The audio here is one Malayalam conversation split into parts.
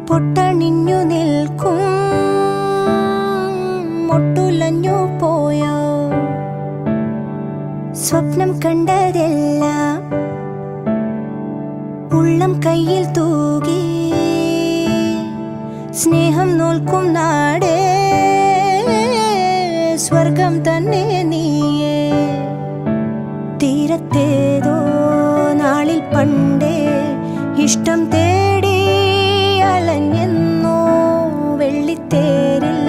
പൊട്ടണിഞ്ഞു നിൽക്കും മുട്ടുലഞ്ഞു പോയോ സ്വപ്നം കണ്ടതെല്ലാം ഉള്ളം കയ്യിൽ തൂകി സ്നേഹം നോൽക്കും നാടേ സ്വർഗം തന്നെ നീയേ തീരത്തേതോ നാളിൽ പണ്ടേ ഇഷ്ടം തേടി അലഞ്ഞെന്നോ വെള്ളിത്തേരിൽ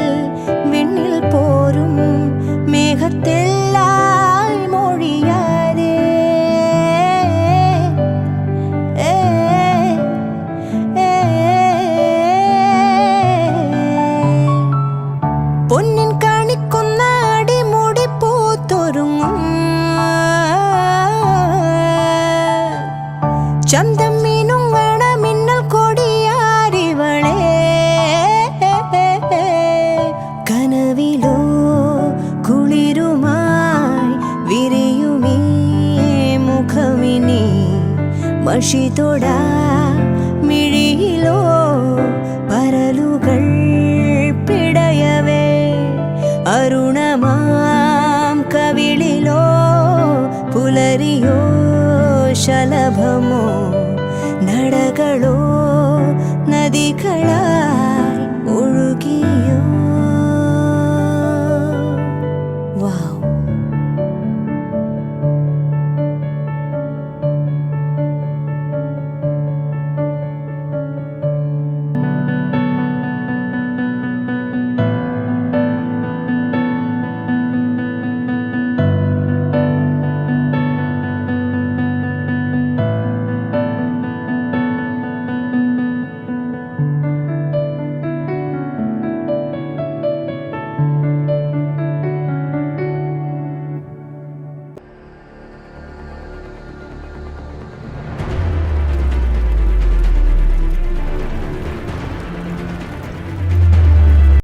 വിണ്ണിൽ പോരും മേഘത്തെല്ലാം മൊഴിയാതെ പൊന്നിൻ കാണിക്കുന്ന അടിമുടി പൂത്തൊരുങ്ങും ചന്തം മീനുങ്ങണ മിന്നൽ കൊടിയാരിവളെ കനവിലോ കുളിരുമായി വിരിയുമീ മുഖമിനി മഷിതൊടാ മിഴിയിലോ പരലുകൾ പിടയവേ അരുണമാം കവിളിലോ പുലരിയോ ശലഭമോ നടകളോ നദികളായി ഒഴുകി